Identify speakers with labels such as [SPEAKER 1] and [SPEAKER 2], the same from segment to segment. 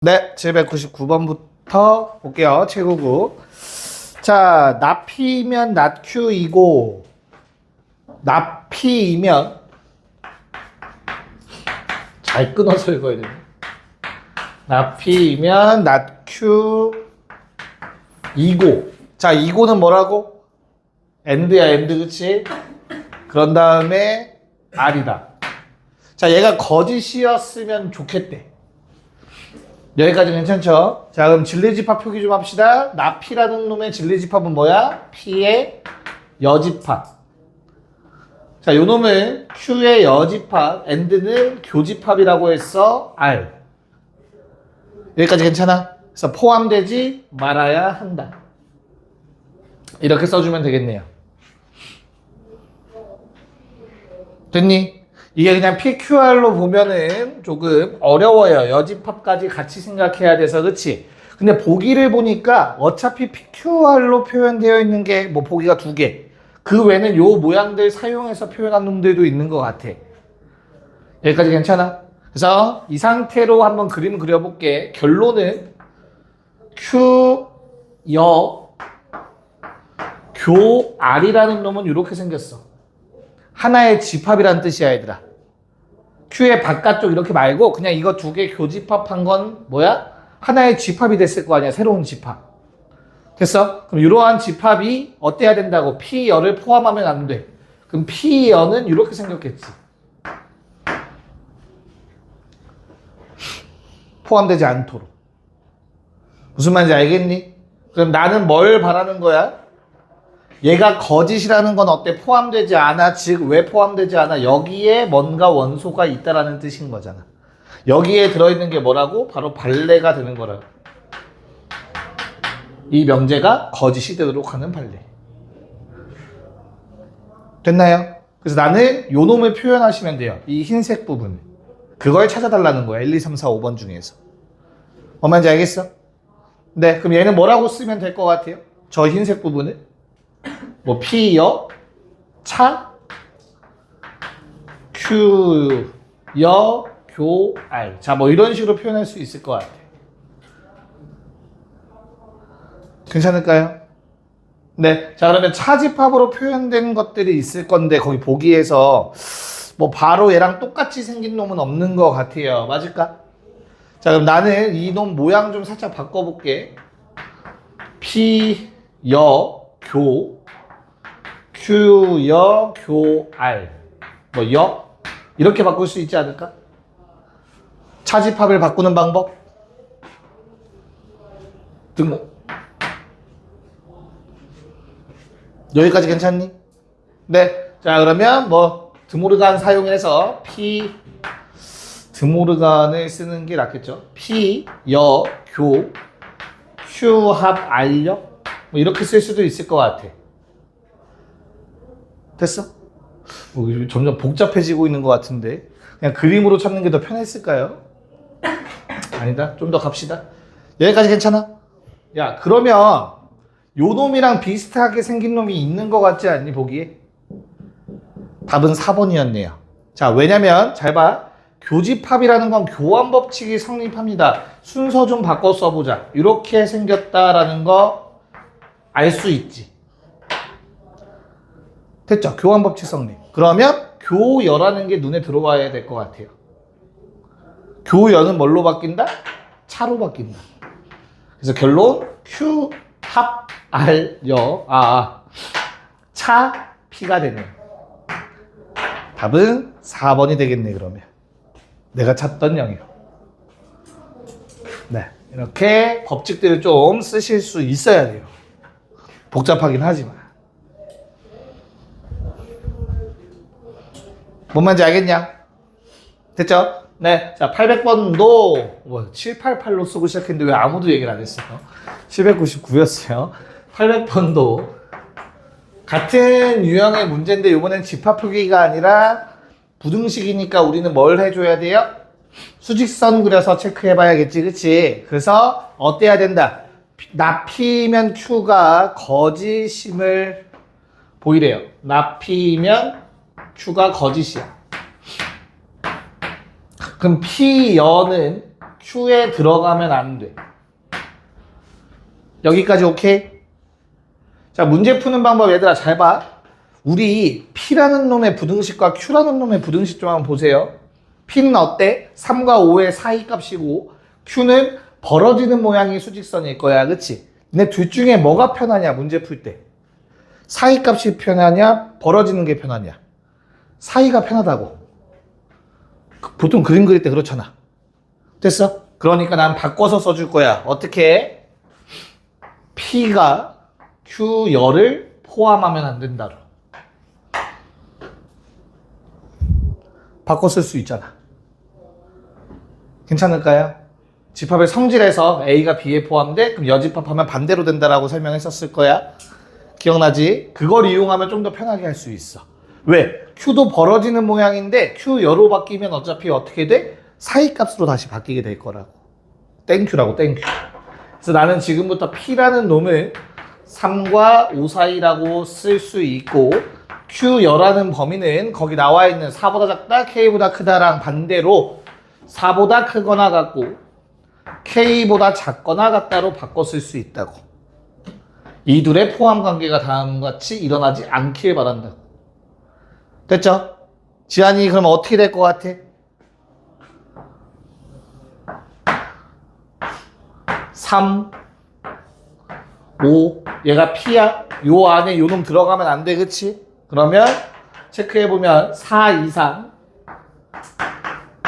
[SPEAKER 1] 네, 799번부터 볼게요. 최고구. 자, 나피면 낫큐이고, 나피이면, 잘 끊어서 읽어야 되네. 나피면 낫큐이고. 자, 이고는 뭐라고? 엔드야, 엔드, 그치? 그런 다음에 R이다. 자, 얘가 거짓이었으면 좋겠대. 여기까지 괜찮죠? 자, 그럼 진리집합 표기 좀 합시다. 나피라는 놈의 진리집합은 뭐야? P의 여집합. 자, 요 놈은 Q의 여집합, AND는 교집합이라고 했어. R. 여기까지 괜찮아? 그래서 포함되지 말아야 한다. 이렇게 써주면 되겠네요. 됐니? 이게 그냥 PQR로 보면은 조금 어려워요. 여집합까지 같이 생각해야 돼서, 그치? 근데 보기를 보니까 어차피 PQR로 표현되어 있는 게 뭐 보기가 2개. 그 외에는 요 모양들 사용해서 표현한 놈들도 있는 것 같아. 여기까지 괜찮아? 그래서 이 상태로 한번 그림 그려볼게. 결론은 Q, 여, 교, R이라는 놈은 이렇게 생겼어. 하나의 집합이라는 뜻이야, 얘들아. Q의 바깥쪽 이렇게 말고 그냥 이거 2개 교집합한 건 뭐야? 하나의 집합이 됐을 거 아니야, 새로운 집합. 됐어? 그럼 이러한 집합이 어때야 된다고? P여를 포함하면 안 돼. 그럼 P여는 이렇게 생겼겠지. 포함되지 않도록. 무슨 말인지 알겠니? 그럼 나는 뭘 바라는 거야? 얘가 거짓이라는 건 어때? 포함되지 않아. 즉, 왜 포함되지 않아? 여기에 뭔가 원소가 있다라는 뜻인 거잖아. 여기에 들어있는 게 뭐라고? 바로 발레가 되는 거라고. 이 명제가 거짓이 되도록 하는 발레. 됐나요? 그래서 나는 요 놈을 표현하시면 돼요. 이 흰색 부분. 그걸 찾아달라는 거야. 1, 2, 3, 4, 5번 중에서. 뭔 말인지 알겠어? 네, 그럼 얘는 뭐라고 쓰면 될 것 같아요? 저 흰색 부분을? 뭐 P여, 차, Q, 여, 교, R. 자, 뭐 이런 식으로 표현할 수 있을 것 같아. 괜찮을까요? 네. 자, 그러면 차집합으로 표현된 것들이 있을 건데 거기 보기에서 뭐 바로 얘랑 똑같이 생긴 놈은 없는 것 같아요. 맞을까? 자, 그럼 나는 이 놈 모양 좀 살짝 바꿔볼게. P, 여, 교, Q, 여, 교, R. 뭐 여? 이렇게 바꿀 수 있지 않을까? 차집합을 바꾸는 방법? 등록. 여기까지 괜찮니? 네. 자, 그러면 뭐 드모르간 사용해서 P 드모르간을 쓰는 게 낫겠죠. P, 여, 교, Q, 합, R력 뭐 이렇게 쓸 수도 있을 것 같아. 됐어? 점점 복잡해지고 있는 것 같은데 그냥 그림으로 찾는 게 더 편했을까요? 아니다. 좀 더 갑시다. 여기까지 괜찮아? 야, 그러면 요 놈이랑 비슷하게 생긴 놈이 있는 것 같지 않니, 보기에? 답은 4번이었네요. 자, 왜냐면 잘 봐. 교집합이라는 건 교환 법칙이 성립합니다. 순서 좀 바꿔 써보자. 이렇게 생겼다라는 거 알 수 있지. 됐죠? 교환 법칙 성립. 그러면 교여라는 게 눈에 들어와야 될 것 같아요. 교여는 뭘로 바뀐다? 차로 바뀐다. 그래서 결론 Q 합 R 여 차 P가 되네. 답은 4번이 되겠네. 그러면 내가 찾던 영역. 네, 이렇게 법칙들을 좀 쓰실 수 있어야 돼요. 복잡하긴 하지만. 뭔 말인지 알겠냐? 됐죠? 네. 자, 800번도 뭐 788로 쓰고 시작했는데 왜 아무도 얘기를 안 했어요? 799였어요. 800번도 같은 유형의 문제인데 이번엔 집합 표기가 아니라 부등식이니까 우리는 뭘 해줘야 돼요? 수직선 그려서 체크해봐야겠지, 그치? 그래서 어때야 된다? 나피면 Q가 거짓임을 보이래요. 나피면 Q가 거짓이야. 그럼 P여는 Q에 들어가면 안 돼. 여기까지 오케이? 자, 문제 푸는 방법 얘들아 잘 봐. 우리 P라는 놈의 부등식과 Q라는 놈의 부등식 좀 한번 보세요. P는 어때? 3과 5의 사이 값이고 Q는 벌어지는 모양의 수직선일 거야. 그치? 근데 둘 중에 뭐가 편하냐 문제 풀 때. 사이 값이 편하냐 벌어지는 게 편하냐. 사이가 편하다고. 보통 그림 그릴 때 그렇잖아. 됐어? 그러니까 난 바꿔서 써줄 거야. 어떻게? P가 Q열을 포함하면 안 된다로. 바꿔 쓸 수 있잖아. 괜찮을까요? 집합의 성질에서 A가 B에 포함돼? 그럼 여집합하면 반대로 된다라고 설명했었을 거야. 기억나지? 그걸 이용하면 좀 더 편하게 할 수 있어. 왜? Q도 벌어지는 모양인데 Q여로 바뀌면 어차피 어떻게 돼? 사이값으로 다시 바뀌게 될 거라고. 땡큐라고 땡큐. 그래서 나는 지금부터 P라는 놈을 3과 5 사이라고 쓸 수 있고 Q여라는 범위는 거기 나와 있는 4보다 작다, K보다 크다랑 반대로 4보다 크거나 같고 K보다 작거나 같다로 바꿔 쓸 수 있다고. 이 둘의 포함 관계가 다음과 같이 일어나지 않길 바란다고. 됐죠? 지한이 그러면 어떻게 될 것 같아? 3, 5, 얘가 P야. 요 안에 요 놈 들어가면 안 돼, 그치? 그러면 체크해보면 4 이상.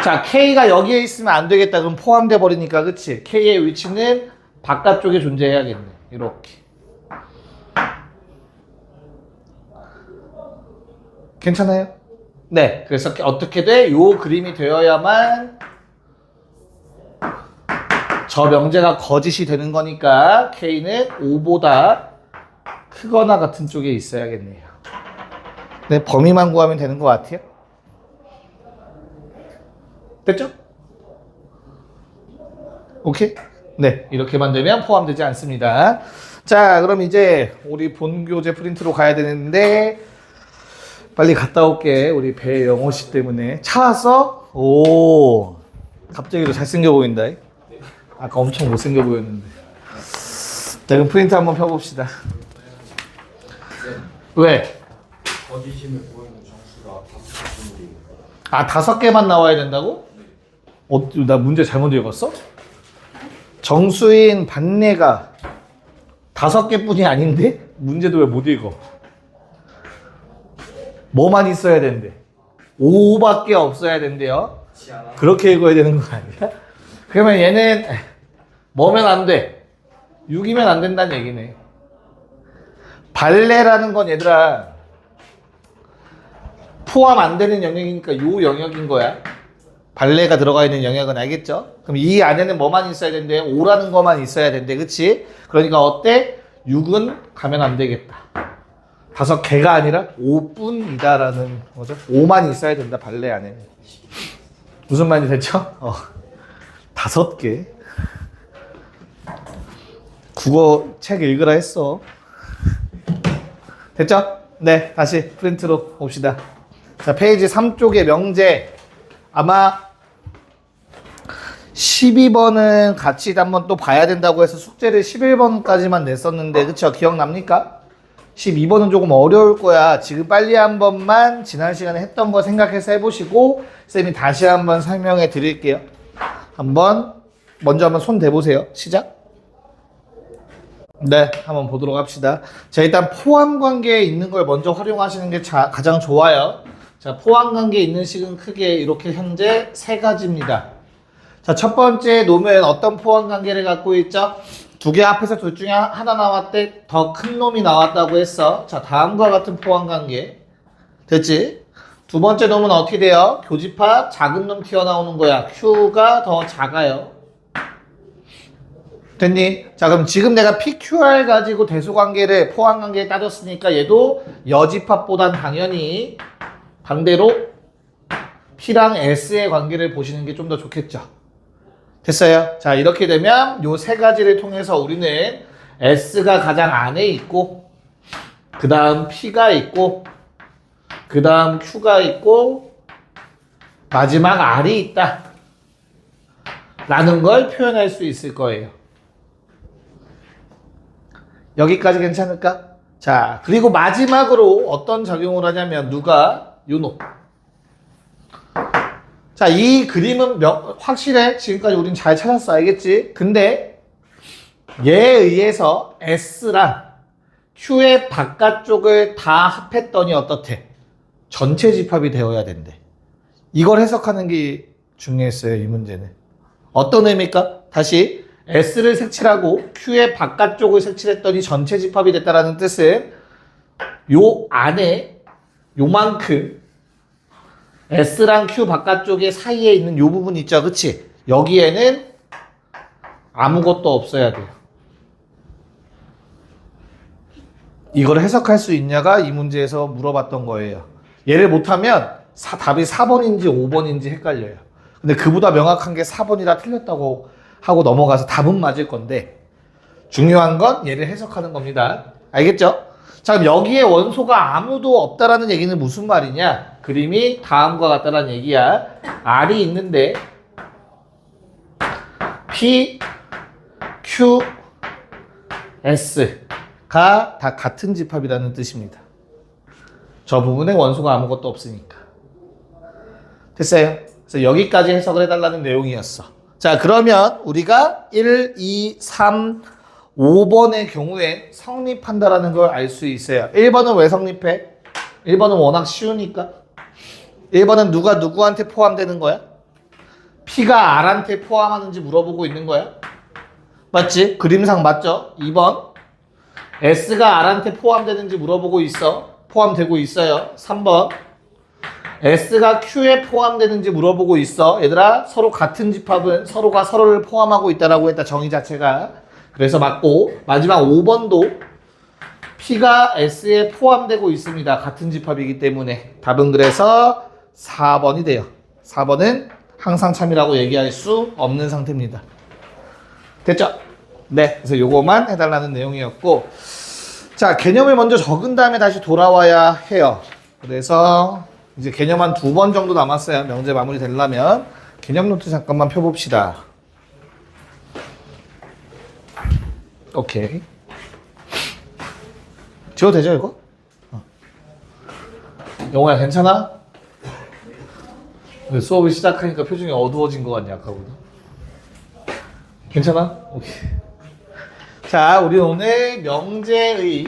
[SPEAKER 1] 자, K가 여기에 있으면 안 되겠다. 그럼 포함돼 버리니까, 그치? K의 위치는 바깥쪽에 존재해야겠네. 이렇게. 괜찮아요? 네. 그래서 어떻게 돼? 요 그림이 되어야만 저 명제가 거짓이 되는 거니까 K는 5보다 크거나 같은 쪽에 있어야겠네요. 네, 범위만 구하면 되는 것 같아요. 됐죠? 오케이? 네, 이렇게만 되면 포함되지 않습니다. 자, 그럼 이제 우리 본교재 프린트로 가야 되는데 빨리 갔다 올게. 우리 배영호 씨 때문에. 차 왔어? 오, 갑자기 도 잘생겨 보인다. 아까 엄청 못생겨 보였는데. 자, 그럼 프린트 한번 펴봅시다. 왜?
[SPEAKER 2] 거짓임을 보이는 정수가 5개입니다.
[SPEAKER 1] 아, 5개만 나와야 된다고? 나 문제 잘못 읽었어? 정수인 반내가 5개뿐이 아닌데? 문제도 왜 못 읽어? 뭐만 있어야 된대? 5밖에 없어야 된대요. 그렇게 읽어야 되는 거 아니야? 그러면 얘는 뭐면 안 돼? 6이면 안 된다는 얘기네. 발레라는 건 얘들아 포함 안 되는 영역이니까 요 영역인 거야. 발레가 들어가 있는 영역은 알겠죠? 그럼 이 안에는 뭐만 있어야 된대? 5라는 것만 있어야 된대. 그치? 그러니까 어때? 6은 가면 안 되겠다. 5개가 아니라 5뿐이다라는 거죠. 5만 있어야 된다. 발레 안에. 무슨 말인지 됐죠? 5개. 국어 책 읽으라 했어. 됐죠? 네, 다시 프린트로 봅시다. 자, 페이지 3쪽의 명제. 아마 12번은 같이 한번 또 봐야 된다고 해서 숙제를 11번까지만 냈었는데, 그쵸? 기억납니까? 12번은 조금 어려울 거야. 지금 빨리 한 번만 지난 시간에 했던 거 생각해서 해보시고, 쌤이 다시 한번 설명해 드릴게요. 먼저 한번 손 대보세요. 시작. 네, 한번 보도록 합시다. 자, 일단 포함 관계에 있는 걸 먼저 활용하시는 게 가장 좋아요. 자, 포함 관계에 있는 식은 크게 이렇게 현재 3가지입니다. 자, 첫 번째 놈은 어떤 포함 관계를 갖고 있죠? 2개 앞에서 둘 중에 하나 나왔대. 더 큰 놈이 나왔다고 했어. 자, 다음과 같은 포함 관계. 됐지? 두 번째 놈은 어떻게 돼요? 교집합 작은 놈 튀어나오는 거야. Q가 더 작아요. 됐니? 자, 그럼 지금 내가 PQR 가지고 대소관계를 포함관계에 따졌으니까 얘도 여집합보단 당연히 반대로 P랑 S의 관계를 보시는 게 좀 더 좋겠죠. 됐어요? 자, 이렇게 되면 요 3가지를 통해서 우리는 S가 가장 안에 있고 그 다음 P가 있고 그 다음 Q가 있고 마지막 R이 있다 라는 걸 표현할 수 있을 거예요. 여기까지 괜찮을까? 자, 그리고 마지막으로 어떤 작용을 하냐면 누가? 요놈. 자, 이 그림은 확실해. 지금까지 우린 잘 찾았어. 알겠지? 근데 얘에 의해서 S랑 Q의 바깥쪽을 다 합했더니 어떻대? 전체 집합이 되어야 된대. 이걸 해석하는 게 중요했어요. 이 문제는. 어떤 의미입니까? 다시 S를 색칠하고 Q의 바깥쪽을 색칠했더니 전체 집합이 됐다라는 뜻은 요 안에 요만큼 S랑 Q 바깥쪽의 사이에 있는 요 부분 있죠. 그치? 여기에는 아무것도 없어야 돼요. 이걸 해석할 수 있냐가 이 문제에서 물어봤던 거예요. 얘를 못하면 답이 4번인지 5번인지 헷갈려요. 근데 그보다 명확한 게 4번이라 틀렸다고 하고 넘어가서 답은 맞을 건데 중요한 건 얘를 해석하는 겁니다. 알겠죠? 자, 그럼 여기에 원소가 아무도 없다라는 얘기는 무슨 말이냐? 그림이 다음과 같다라는 얘기야. R이 있는데 P, Q, S가 다 같은 집합이라는 뜻입니다. 저 부분에 원소가 아무것도 없으니까. 됐어요? 그래서 여기까지 해석을 해달라는 내용이었어. 자, 그러면 우리가 1, 2, 3, 5번의 경우에 성립한다라는 걸 알 수 있어요. 1번은 왜 성립해? 1번은 워낙 쉬우니까. 1번은 누가 누구한테 포함되는 거야? P가 R한테 포함하는지 물어보고 있는 거야. 맞지? 그림상 맞죠? 2번 S가 R한테 포함되는지 물어보고 있어. 포함되고 있어요. 3번 S가 Q에 포함되는지 물어보고 있어. 얘들아, 서로 같은 집합은 서로가 서로를 포함하고 있다라고 했다. 정의 자체가. 그래서 맞고, 마지막 5번도 P가 S에 포함되고 있습니다. 같은 집합이기 때문에. 답은 그래서 4번이 돼요. 4번은 항상 참이라고 얘기할 수 없는 상태입니다. 됐죠? 네. 그래서 요거만 해달라는 내용이었고, 자, 개념을 먼저 적은 다음에 다시 돌아와야 해요. 그래서 이제 개념 한 2번 정도 남았어요. 명제 마무리 되려면. 개념 노트 잠깐만 펴봅시다. 오케이. 지워도 되죠, 이거? 영호야, 괜찮아? 수업을 시작하니까 표정이 어두워진 것 같냐, 아까보다. 괜찮아? 오케이. 자, 우리 오늘 명제의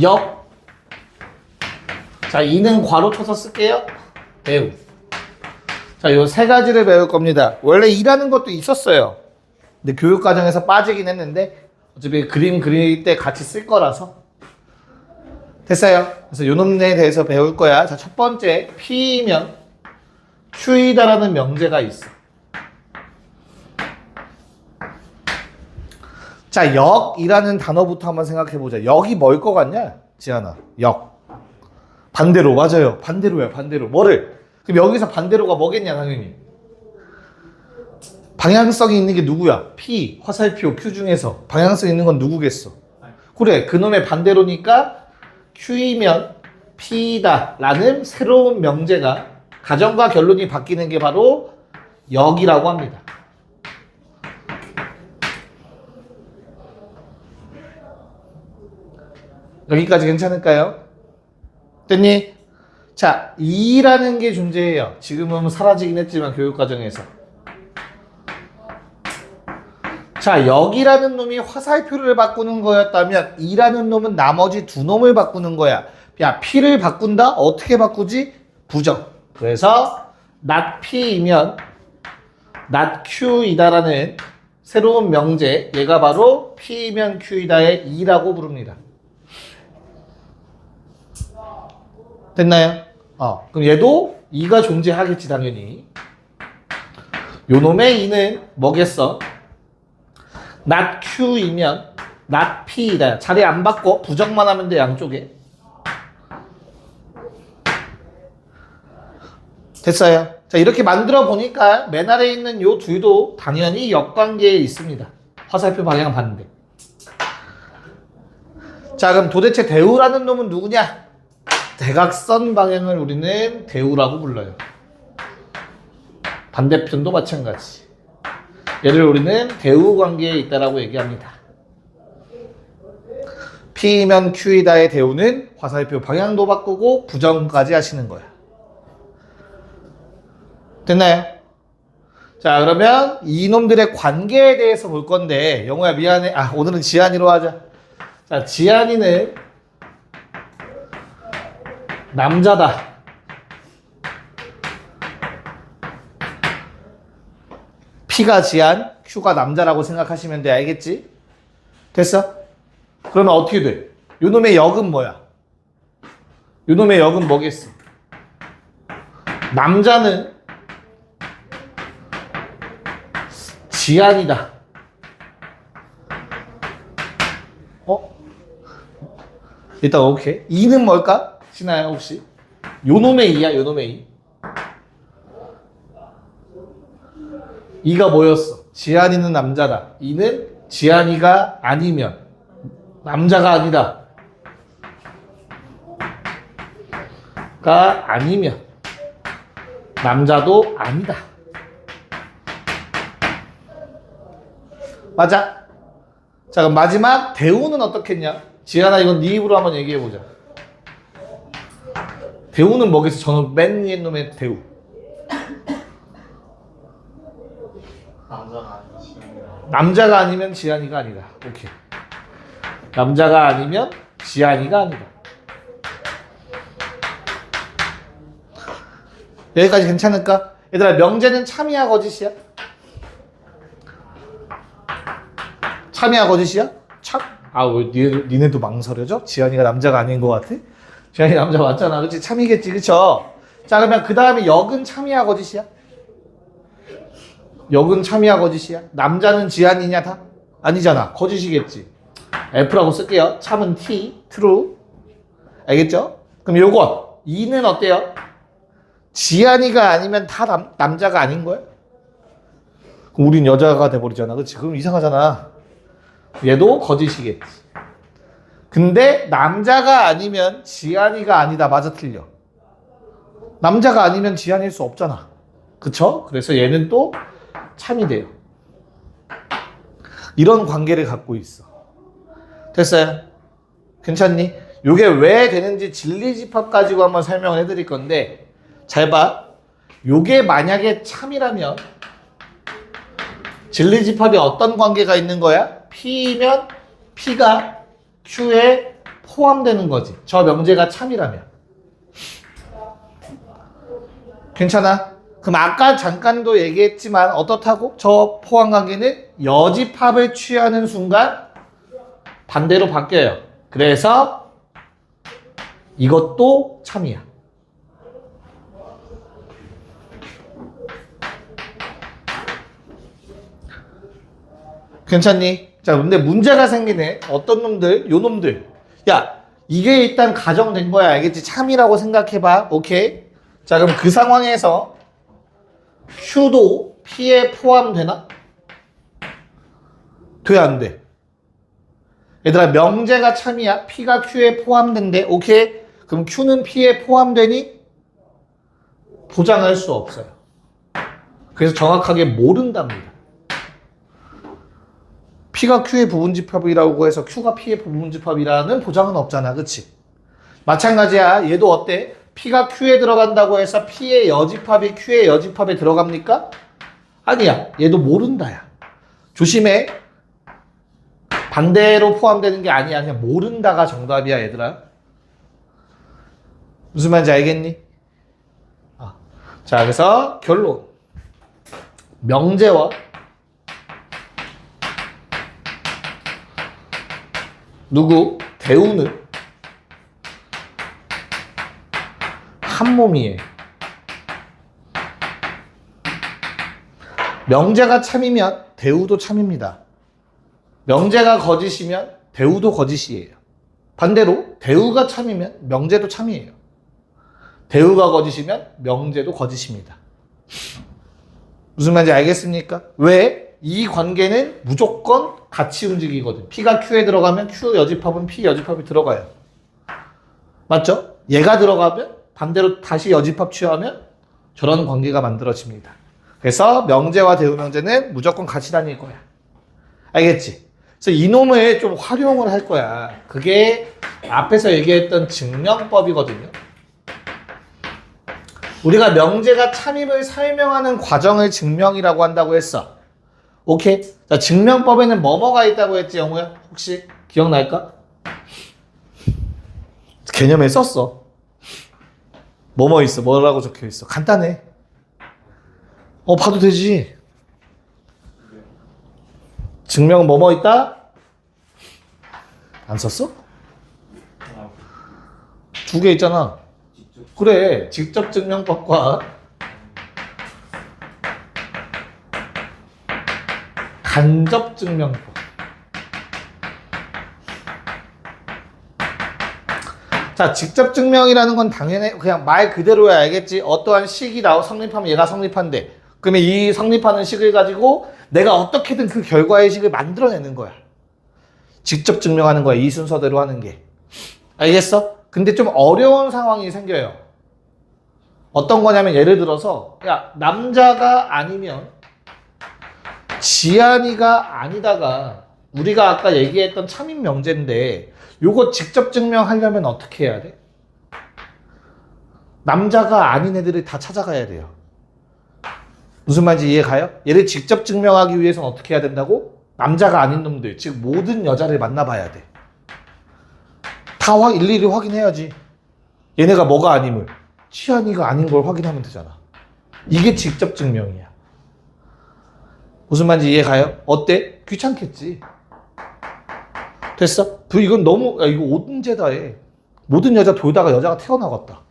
[SPEAKER 1] 역. 자, 이는 괄호 쳐서 쓸게요. 배우. 자, 요 세 가지를 배울 겁니다. 원래 이라는 것도 있었어요. 근데 교육과정에서 빠지긴 했는데 어차피 그림 그릴 때 같이 쓸 거라서. 됐어요. 그래서 요 놈에 대해서 배울 거야. 자, 첫 번째, P이면 Q이다라는 명제가 있어. 자, 역이라는 단어부터 한번 생각해 보자. 역이 뭘 것 같냐? 지안아, 역. 반대로, 맞아요. 반대로야, 반대로. 뭐를? 그럼 여기서 반대로가 뭐겠냐, 당연히. 방향성이 있는 게 누구야? P, 화살표, Q 중에서 방향성 있는 건 누구겠어? 그래, 그놈의 반대로니까 Q이면 P다 라는 새로운 명제가 가정과 결론이 바뀌는 게 바로 역이라고 합니다. 여기까지 괜찮을까요? 됐니? 자, 2라는 게 존재해요. 지금은 사라지긴 했지만 교육과정에서. 자, 여기라는 놈이 화살표를 바꾸는 거였다면 2라는 놈은 나머지 두 놈을 바꾸는 거야. 야, P를 바꾼다? 어떻게 바꾸지? 부정. 그래서 not P이면 not Q이다라는 새로운 명제, 얘가 바로 P이면 Q이다의 2라고 부릅니다. 됐나요? 그럼 얘도 2가 존재하겠지, 당연히. 요 놈의 2는 뭐겠어? not Q이면 not P이다. 자리 안 바꿔. 부정만 하면 돼, 양쪽에. 됐어요. 자, 이렇게 만들어 보니까 맨 아래에 있는 요 둘도 당연히 역관계에 있습니다. 화살표 방향 반대. 자, 그럼 도대체 대우라는 놈은 누구냐? 대각선 방향을 우리는 대우라고 불러요. 반대편도 마찬가지. 얘를 우리는 대우 관계에 있다라고 얘기합니다. P면 Q이다의 대우는 화살표 방향도 바꾸고 부정까지 하시는 거야. 됐나요? 자, 그러면 이놈들의 관계에 대해서 볼 건데, 영호야 미안해. 오늘은 지한이로 하자. 자, 지한이는 남자다. P가 지한, Q가 남자라고 생각하시면 돼. 알겠지? 됐어? 그러면 어떻게 돼? 요놈의 역은 뭐야? 요놈의 역은 뭐겠어? 남자는 지한이다. 일단 오케이. 2는 뭘까? 신아요 혹시? 요놈의 2야, 요놈의 2. 2가 뭐였어? 지한이는 남자다. 2는 지한이가 아니면 남자가 아니다. 가 아니면 남자도 아니다. 맞아? 자, 그럼 마지막 대우는 어떻겠냐? 지한아, 이건 네 입으로 한번 얘기해보자. 대우는 뭐겠어? 저는 맨 위에 놈의 대우. 남자가 아니면 지한이가 아니다. 오케이. 남자가 아니면 지한이가 아니다. 여기까지 괜찮을까? 얘들아, 명제는 참이야 거짓이야? 참이야 거짓이야? 참? 왜 니네도 망설여져? 지한이가 남자가 아닌 것 같아? 지한이 남자 맞잖아. 그치? 참이겠지, 그쵸? 자, 그러면 그 다음에 역은 참이야 거짓이야? 역은 참이야 거짓이야? 남자는 지한이냐 다? 아니잖아. 거짓이겠지. F라고 쓸게요. 참은 T, true. 알겠죠? 그럼 요건 2는 어때요? 지한이가 아니면 다 남자가 아닌 거야? 그럼 우린 여자가 돼버리잖아. 그치? 그럼 이상하잖아. 얘도 거짓이겠지. 근데 남자가 아니면 지한이가 아니다. 맞아, 틀려? 남자가 아니면 지한일 수 없잖아. 그쵸? 그래서 얘는 또 참이 돼요. 이런 관계를 갖고 있어. 됐어요? 괜찮니? 요게 왜 되는지 진리집합 가지고 한번 설명을 해드릴 건데, 잘 봐. 요게 만약에 참이라면 진리집합이 어떤 관계가 있는 거야? P면 P가 Q에 포함되는 거지. 저 명제가 참이라면. 괜찮아? 그럼 아까 잠깐도 얘기했지만 어떻다고? 저 포함 관계는 여집합을 취하는 순간 반대로 바뀌어요. 그래서 이것도 참이야. 괜찮니? 자, 근데 문제가 생기네. 어떤 놈들? 요 놈들. 야, 이게 일단 가정된 거야. 알겠지? 참이라고 생각해봐. 오케이? 자, 그럼 그 상황에서 Q도 P에 포함되나? 돼, 안 돼? 얘들아, 명제가 참이야. P가 Q에 포함된대. 오케이? 그럼 Q는 P에 포함되니? 보장할 수 없어요. 그래서 정확하게 모른답니다. P가 Q의 부분집합이라고 해서 Q가 P의 부분집합이라는 보장은 없잖아. 그치? 마찬가지야. 얘도 어때? P가 Q에 들어간다고 해서 P의 여집합이 Q의 여집합에 들어갑니까? 아니야. 얘도 모른다야. 조심해. 반대로 포함되는 게 아니야. 그냥 모른다가 정답이야, 얘들아. 무슨 말인지 알겠니? 자, 그래서 결론. 명제와 누구? 대우는 한 몸이에요. 명제가 참이면 대우도 참입니다. 명제가 거짓이면 대우도 거짓이에요. 반대로 대우가 참이면 명제도 참이에요. 대우가 거짓이면 명제도 거짓입니다. 무슨 말인지 알겠습니까? 왜? 이 관계는 무조건 같이 움직이거든. P가 Q에 들어가면 Q 여집합은 P 여집합이 들어가요. 맞죠? 얘가 들어가면 반대로 다시 여집합 취하면 저런 관계가 만들어집니다. 그래서 명제와 대우명제는 무조건 같이 다닐 거야. 알겠지? 그래서 이놈을 좀 활용을 할 거야. 그게 앞에서 얘기했던 증명법이거든요. 우리가 명제가 참임을 설명하는 과정을 증명이라고 한다고 했어. 오케이? 자, 증명법에는 뭐뭐가 있다고 했지, 영우야? 혹시 기억날까? 개념에 썼어. 뭐뭐 있어? 뭐라고 적혀 있어? 간단해. 봐도 되지. 증명 뭐뭐 있다? 안 썼어? 두 개 있잖아. 그래, 직접 증명법과 간접 증명법. 자, 직접 증명이라는 건 당연히 그냥 말 그대로야. 알겠지? 어떠한 식이 성립하면 얘가 성립한대. 그러면 이 성립하는 식을 가지고 내가 어떻게든 그 결과의 식을 만들어내는 거야. 직접 증명하는 거야. 이 순서대로 하는 게. 알겠어? 근데 좀 어려운 상황이 생겨요. 어떤 거냐면 예를 들어서 야, 남자가 아니면 지안이가 아니다가 우리가 아까 얘기했던 참임 명제인데 요거 직접 증명하려면 어떻게 해야 돼? 남자가 아닌 애들을 다 찾아가야 돼요. 무슨 말인지 이해 가요? 얘를 직접 증명하기 위해서는 어떻게 해야 된다고? 남자가 아닌 놈들, 즉 모든 여자를 만나봐야 돼. 다 일일이 확인해야지. 얘네가 뭐가 아님을. 치안이가 아닌 걸 확인하면 되잖아. 이게 직접 증명이야. 무슨 말인지 이해 가요? 어때? 귀찮겠지. 됐어? 이건 너무, 이거 오든제다 해. 모든 여자 돌다가 여자가 태어나갔다.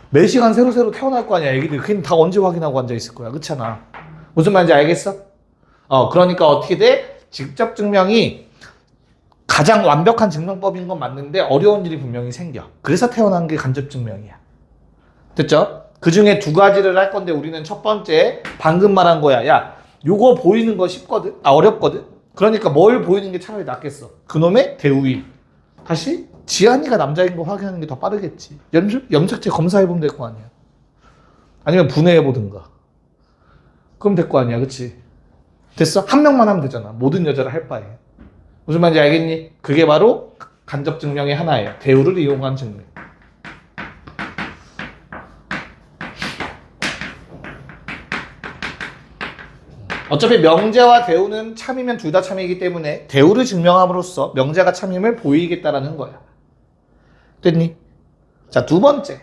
[SPEAKER 1] 매 시간 새로 태어날 거 아니야, 애기들. 그냥 다 언제 확인하고 앉아있을 거야. 그렇잖아. 무슨 말인지 알겠어? 그러니까 어떻게 돼? 직접 증명이 가장 완벽한 증명법인 건 맞는데 어려운 일이 분명히 생겨. 그래서 태어난 게 간접 증명이야. 됐죠? 그 중에 두 가지를 할 건데 우리는 첫 번째 방금 말한 거야. 야, 요거 보이는 거 쉽거든? 어렵거든? 그러니까 뭘 보이는 게 차라리 낫겠어. 그놈의 대우위. 다시 지안이가 남자인 거 확인하는 게 더 빠르겠지. 염색체 검사해보면 될 거 아니야. 아니면 분해해보든가. 그럼 될 거 아니야. 그치? 됐어? 한 명만 하면 되잖아. 모든 여자를 할 바에. 무슨 말인지 알겠니? 그게 바로 간접 증명의 하나예요. 대우를 이용한 증명. 어차피 명제와 대우는 참이면 둘 다 참이기 때문에 대우를 증명함으로써 명제가 참임을 보이겠다라는 거야. 됐니? 자, 두 번째.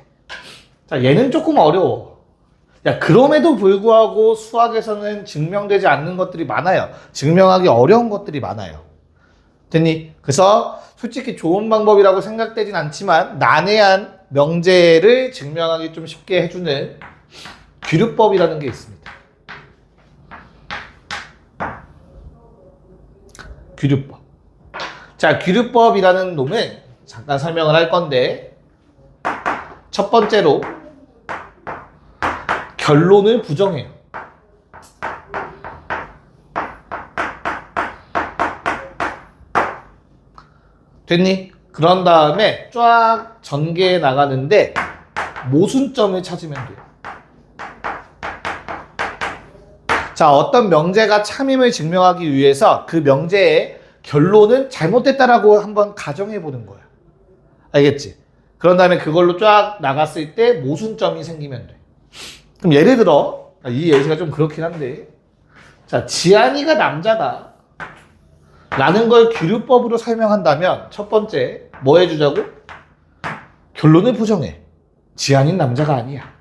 [SPEAKER 1] 자, 얘는 조금 어려워. 야, 그럼에도 불구하고 수학에서는 증명되지 않는 것들이 많아요. 증명하기 어려운 것들이 많아요. 됐니? 그래서 솔직히 좋은 방법이라고 생각되진 않지만 난해한 명제를 증명하기 좀 쉽게 해주는 귀류법이라는 게 있습니다. 귀류법. 자, 귀류법이라는 놈은 잠깐 설명을 할 건데 첫 번째로 결론을 부정해요. 됐니? 그런 다음에 쫙 전개해 나가는데 모순점을 찾으면 돼요. 자, 어떤 명제가 참임을 증명하기 위해서 그 명제의 결론은 잘못됐다라고 한번 가정해 보는 거야. 알겠지? 그런 다음에 그걸로 쫙 나갔을 때 모순점이 생기면 돼. 그럼 예를 들어, 이 예시가 좀 그렇긴 한데, 자, 지안이가 남자다 라는 걸 귀류법으로 설명한다면 첫 번째 뭐 해주자고? 결론을 부정해. 지안이는 남자가 아니야.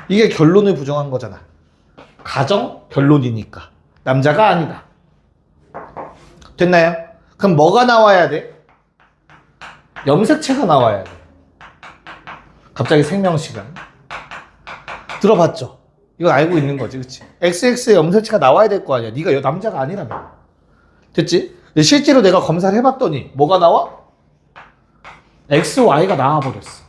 [SPEAKER 1] 이게 결론을 부정한 거잖아. 가정 결론이니까 남자가 아니다. 됐나요? 그럼 뭐가 나와야 돼? 염색체가 나와야 돼. 갑자기 생명시간 들어봤죠? 이거 알고 있는 거지, 그치? XX의 염색체가 나와야 될 거 아니야. 네가 남자가 아니라며. 됐지? 근데 실제로 내가 검사를 해봤더니 뭐가 나와? XY가 나와버렸어.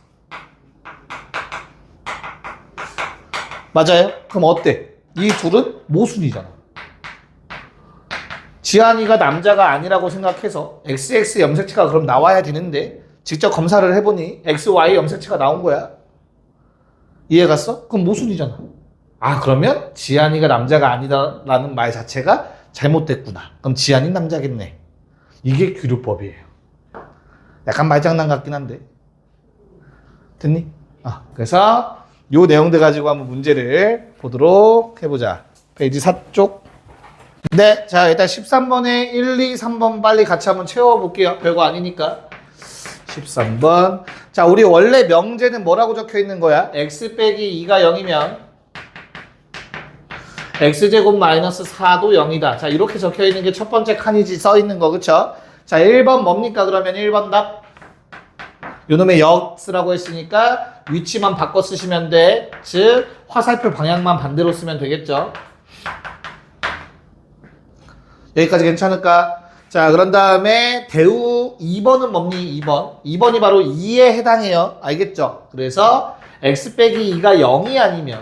[SPEAKER 1] 맞아요? 그럼 어때? 이 둘은 모순이잖아. 지안이가 남자가 아니라고 생각해서 XX 염색체가 그럼 나와야 되는데 직접 검사를 해보니 x, y 염색체가 나온 거야. 이해 갔어? 그럼 모순이잖아. 아, 그러면 지한이가 남자가 아니다라는 말 자체가 잘못됐구나. 그럼 지한이 남자겠네. 이게 규류법이에요. 약간 말장난 같긴 한데. 됐니? 그래서 요 내용들 가지고 한번 문제를 보도록 해보자. 페이지 4쪽. 네, 자, 일단 13번에 1, 2, 3번 빨리 같이 한번 채워볼게요. 별거 아니니까. 13번. 자, 우리 원래 명제는 뭐라고 적혀 있는 거야? x 빼기 2가 0이면 x제곱 마이너스 4도 0이다. 자, 이렇게 적혀 있는 게 첫 번째 칸이지 써 있는 거, 그쵸? 자, 1번 뭡니까? 그러면 1번 답. 요놈의 역 쓰라고 했으니까 위치만 바꿔 쓰시면 돼. 즉, 화살표 방향만 반대로 쓰면 되겠죠? 여기까지 괜찮을까? 자, 그런 다음에 대우 2번은 뭡니? 2번. 2번이 바로 2에 해당해요. 알겠죠? 그래서 x 빼기 2가 0이 아니면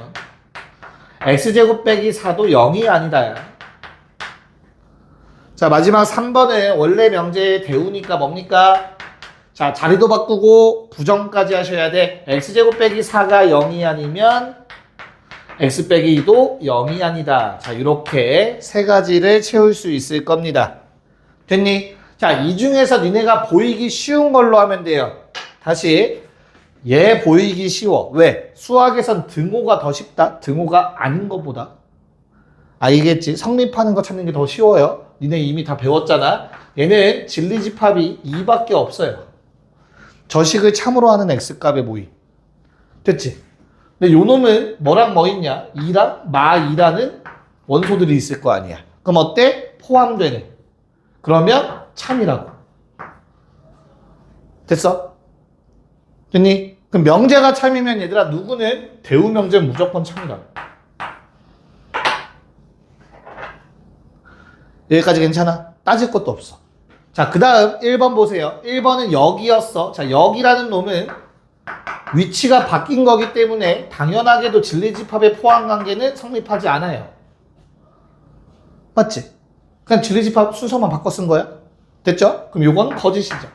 [SPEAKER 1] x제곱 빼기 4도 0이 아니다. 자, 마지막 3번은 원래 명제의 대우니까 뭡니까? 자, 자리도 바꾸고 부정까지 하셔야 돼. x제곱 빼기 4가 0이 아니면 x 빼기 2도 0이 아니다. 자, 이렇게 세 가지를 채울 수 있을 겁니다. 됐니? 자, 이 중에서 니네가 보이기 쉬운 걸로 하면 돼요. 다시. 얘 보이기 쉬워. 왜? 수학에선 등호가 더 쉽다? 등호가 아닌 것보다. 알겠지? 성립하는 거 찾는 게 더 쉬워요. 니네 이미 다 배웠잖아. 얘는 진리집합이 2밖에 없어요. 저식을 참으로 하는 x값의 모임. 됐지? 근데 요 놈은 뭐랑 뭐 있냐? 2랑 마2라는 원소들이 있을 거 아니야. 그럼 어때? 포함되네. 그러면 참이라고. 됐어? 됐니? 그럼 명제가 참이면 얘들아 누구는 대우 명제는 무조건 참이라고. 여기까지 괜찮아? 따질 것도 없어. 자, 그 다음 1번 보세요. 1번은 여기였어. 자, 여기라는 놈은 위치가 바뀐 거기 때문에 당연하게도 진리집합의 포함관계는 성립하지 않아요. 맞지? 그냥 진리집합 순서만 바꿔 쓴 거야. 됐죠? 그럼 요건 거짓이죠.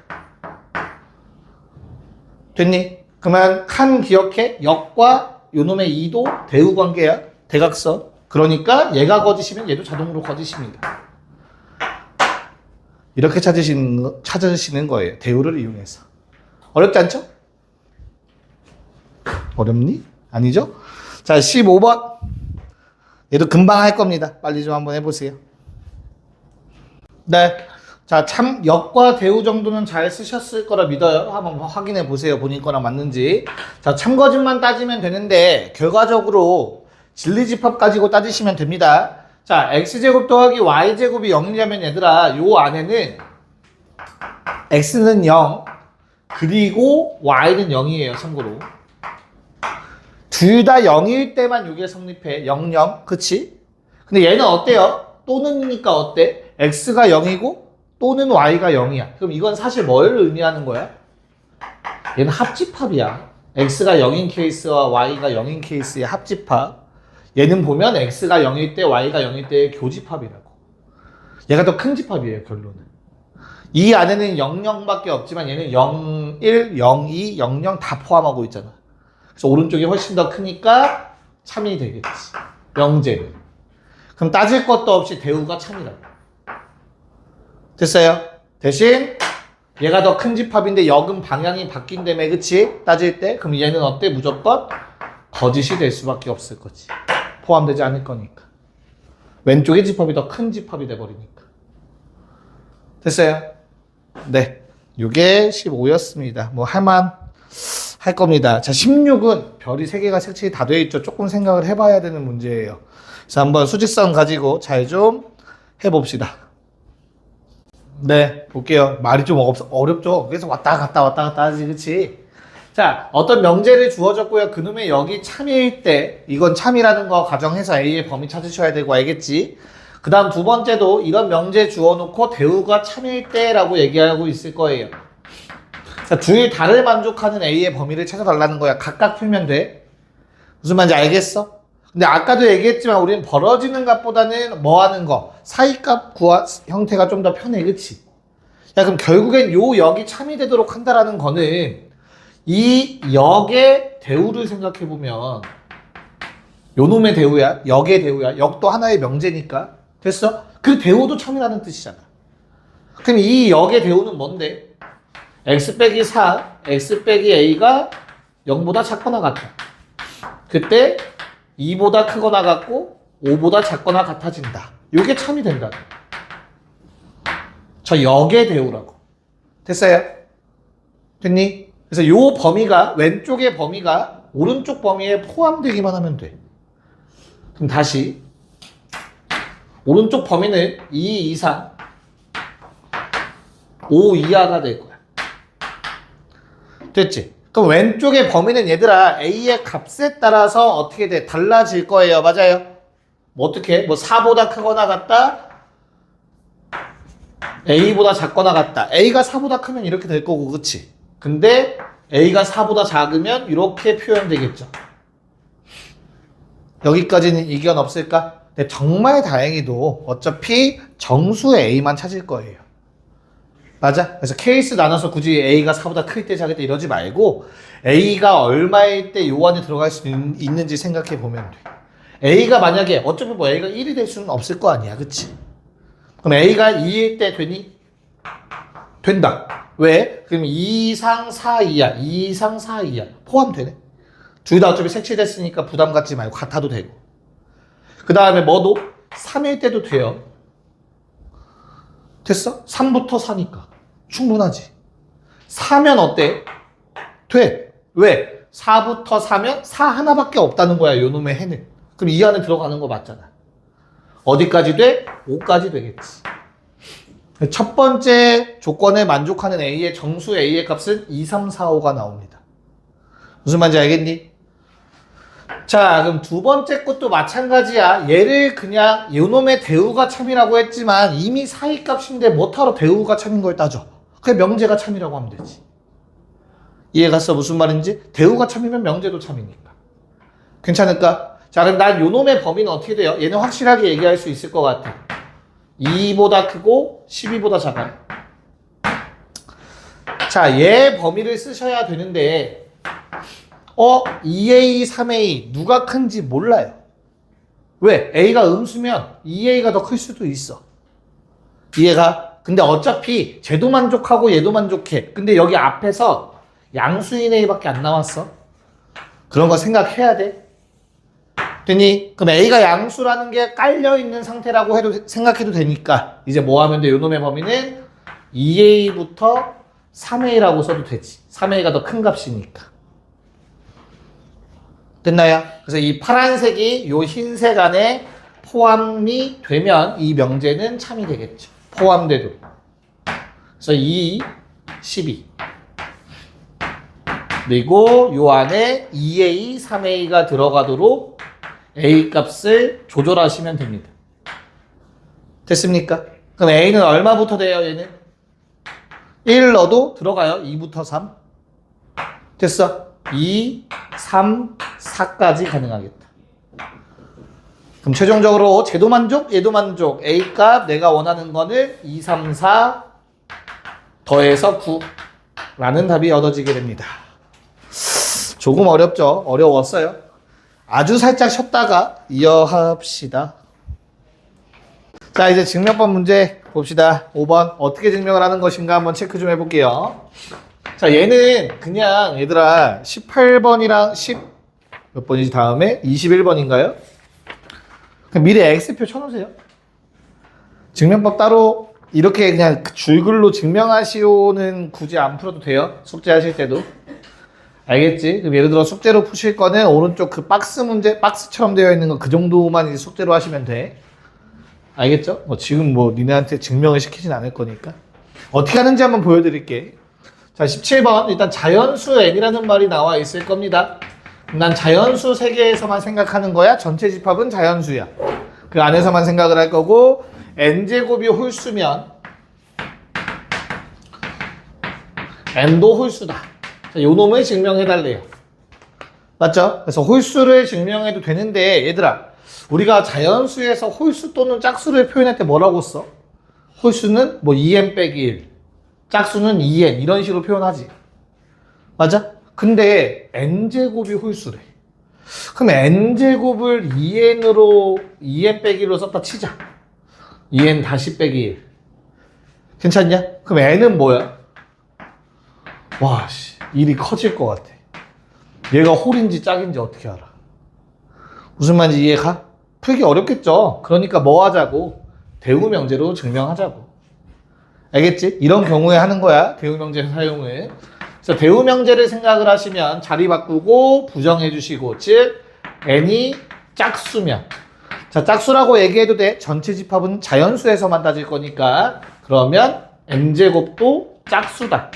[SPEAKER 1] 됐니? 그러면 칸 기억해. 역과 요놈의 2도 대우관계야. 대각선. 그러니까 얘가 거짓이면 얘도 자동으로 거짓입니다. 이렇게 찾으시는 거예요. 대우를 이용해서. 어렵지 않죠? 어렵니? 아니죠? 자, 15번. 얘도 금방 할 겁니다. 빨리 좀 한번 해보세요. 네. 자, 참, 역과 대우 정도는 잘 쓰셨을 거라 믿어요. 한번 확인해 보세요. 본인 거랑 맞는지. 자, 참거짓만 따지면 되는데, 결과적으로 진리집합 가지고 따지시면 됩니다. 자, x제곱 더하기 y제곱이 0이냐면 얘들아, 요 안에는 x는 0, 그리고 y는 0이에요. 참고로. 둘 다 0일 때만 이게 성립해. 0, 0. 그치? 근데 얘는 어때요? 또는이니까 어때? x가 0이고 또는 y가 0이야. 그럼 이건 사실 뭘 의미하는 거야? 얘는 합집합이야. x가 0인 케이스와 y가 0인 케이스의 합집합. 얘는 보면 x가 0일 때 y가 0일 때의 교집합이라고. 얘가 더 큰 집합이에요. 결론은. 이 안에는 0, 0밖에 없지만 얘는 0, 1, 0, 2, 0, 0 다 포함하고 있잖아. 그래서 오른쪽이 훨씬 더 크니까 참이 되겠지. 명제는. 그럼 따질 것도 없이 대우가 참이라고. 됐어요? 대신 얘가 더 큰 집합인데 역은 방향이 바뀐다며, 그치? 따질 때. 그럼 얘는 어때? 무조건 거짓이 될 수밖에 없을 거지. 포함되지 않을 거니까. 왼쪽의 집합이 더 큰 집합이 돼버리니까. 됐어요? 네. 요게 15였습니다. 뭐 할만 할 겁니다. 자, 16은 별이 3개가 색칠이 다 되어 있죠. 조금 생각을 해봐야 되는 문제예요. 그래서 한번 수직선 가지고 잘 좀 해봅시다. 네, 볼게요. 말이 좀 어렵죠? 그래서 왔다 갔다 하지, 그치? 자, 어떤 명제를 주어졌고요. 그놈의 역이 참일 때, 이건 참이라는 거 가정해서 A의 범위 찾으셔야 되고, 알겠지? 그 다음 두 번째도 이런 명제 주어놓고 대우가 참일 때라고 얘기하고 있을 거예요. 자, 둘 다를 만족하는 A의 범위를 찾아달라는 거야. 각각 풀면 돼. 무슨 말인지 알겠어? 근데 아까도 얘기했지만 우리는 벌어지는 값보다는 뭐 하는 거? 사이값 형태가 좀 더 편해, 그치? 야, 그럼 결국엔 요 역이 참이 되도록 한다라는 거는 이 역의 대우를 생각해보면 요 놈의 대우야, 역의 대우야. 역도 하나의 명제니까. 됐어? 그 대우도 참이라는 뜻이잖아. 그럼 이 역의 대우는 뭔데? x 빼기 4, x 빼기 a가 0보다 작거나 같아. 그때 2보다 크거나 같고 5보다 작거나 같아진다. 요게 참이 된다. 저 역의 대우라고. 됐어요? 됐니? 그래서 요 범위가, 왼쪽의 범위가 오른쪽 범위에 포함되기만 하면 돼. 그럼 다시 오른쪽 범위는 2 이상 5 이하가 될 거야. 됐지? 그럼 왼쪽의 범위는 얘들아 a의 값에 따라서 어떻게 돼? 달라질 거예요. 맞아요? 뭐 어떻게? 뭐 4보다 크거나 같다? a보다 작거나 같다. a가 4보다 크면 이렇게 될 거고, 그치? 근데 a가 4보다 작으면 이렇게 표현되겠죠. 여기까지는 이견 없을까? 근데 정말 다행히도 어차피 정수 a만 찾을 거예요. 맞아? 그래서 케이스 나눠서 굳이 a가 4보다 클 때 작을 때 이러지 말고 a가 얼마일 때 요 안에 들어갈 수 있는지 생각해 보면 돼. a가 만약에 어차피 뭐 a가 1이 될 수는 없을 거 아니야. 그치? 그럼 a가 2일 때 되니? 된다. 왜? 그럼 2 이상 4 이하, 2 이상 4 이하 포함되네. 둘 다 어차피 색칠됐으니까 부담 갖지 말고 같아도 되고. 그 다음에 뭐도? 3일 때도 돼요. 됐어? 3부터 4니까 충분하지. 4면 어때? 돼. 왜? 4부터 4면 4 하나밖에 없다는 거야. 요 놈의 해는. 그럼 이 안에 들어가는 거 맞잖아. 어디까지 돼? 5까지 되겠지. 첫 번째 조건에 만족하는 A의 정수 A의 값은 2, 3, 4, 5가 나옵니다. 무슨 말인지 알겠니? 자, 그럼 두 번째 것도 마찬가지야. 얘를 그냥 요놈의 대우가 참이라고 했지만 이미 사이값인데 뭐하러 대우가 참인 걸 따져. 그게 명제가 참이라고 하면 되지. 이해 갔어? 무슨 말인지? 대우가 참이면 명제도 참이니까. 괜찮을까? 자, 그럼 난 요놈의 범위는 어떻게 돼요? 얘는 확실하게 얘기할 수 있을 것 같아. 2보다 크고 12보다 작아요. 자, 얘 범위를 쓰셔야 되는데 2A, 3A 누가 큰지 몰라요. 왜? A가 음수면 2A가 더 클 수도 있어. 이해가? 근데 어차피 쟤도 만족하고 얘도 만족해. 근데 여기 앞에서 양수인 A밖에 안 나왔어. 그런 거 생각해야 돼. 됐니? 그럼 A가 양수라는 게 깔려있는 상태라고 해도 생각해도 되니까 이제 뭐 하면 돼? 요놈의 범위는 2A부터 3A라고 써도 되지. 3A가 더 큰 값이니까. 됐나요? 그래서 이 파란색이 요 흰색 안에 포함이 되면 이 명제는 참이 되겠죠. 포함돼도. 그래서 2, 12. 그리고 요 안에 2A, 3A가 들어가도록 A 값을 조절하시면 됩니다. 됐습니까? 그럼 A는 얼마부터 돼요, 얘는? 1 넣어도 들어가요. 2부터 3. 됐어? 2, 3, 4까지 가능하겠다. 그럼 최종적으로 쟤도 만족, 얘도 만족. A 값 내가 원하는 거는 2, 3, 4 더해서 9 라는 답이 얻어지게 됩니다. 조금 어렵죠? 어려웠어요. 아주 살짝 쉬었다가 이어합시다. 자, 이제 증명법 문제 봅시다. 5번 어떻게 증명을 하는 것인가 한번 체크 좀 해볼게요. 자, 얘는 그냥 얘들아 18번이랑 10 몇 번이지 다음에 21번인가요? 그냥 미리 X표 쳐놓으세요. 증명법 따로 이렇게 그냥 줄글로 증명하시오는 굳이 안 풀어도 돼요. 숙제하실 때도. 알겠지? 그럼 예를 들어 숙제로 푸실 거는 오른쪽 그 박스 문제, 박스처럼 되어 있는 거 그 정도만 이제 숙제로 하시면 돼. 알겠죠? 지금 니네한테 증명을 시키진 않을 거니까. 어떻게 하는지 한번 보여드릴게. 자, 17번. 일단 자연수 n이라는 말이 나와 있을 겁니다. 난 자연수 세계에서만 생각하는 거야. 전체 집합은 자연수야. 그 안에서만 생각을 할 거고, n제곱이 홀수면 n도 홀수다. 자, 요 놈을 증명해달래요. 맞죠? 그래서 홀수를 증명해도 되는데, 얘들아, 우리가 자연수에서 홀수 또는 짝수를 표현할 때 뭐라고 써? 홀수는 2n 빼기 1. 짝수는 2n 이런 식으로 표현하지. 맞아? 근데 n제곱이 홀수래. 그럼 n제곱을 2n으로 2n 빼기로 썼다 치자. 2n 다시 빼기 1. 괜찮냐? 그럼 n은 뭐야? 와, 씨, 일이 커질 것 같아. 얘가 홀인지 짝인지 어떻게 알아? 무슨 말인지 이해가? 풀기 어렵겠죠? 그러니까 뭐 하자고? 대우명제로 증명하자고. 알겠지? 이런 경우에 하는 거야. 대우명제 사용을. 그래서 대우명제를 생각을 하시면 자리 바꾸고 부정해 주시고, 즉 n이 짝수면, 자, 짝수라고 얘기해도 돼. 전체 집합은 자연수에서만 따질 거니까. 그러면 n제곱도 짝수다.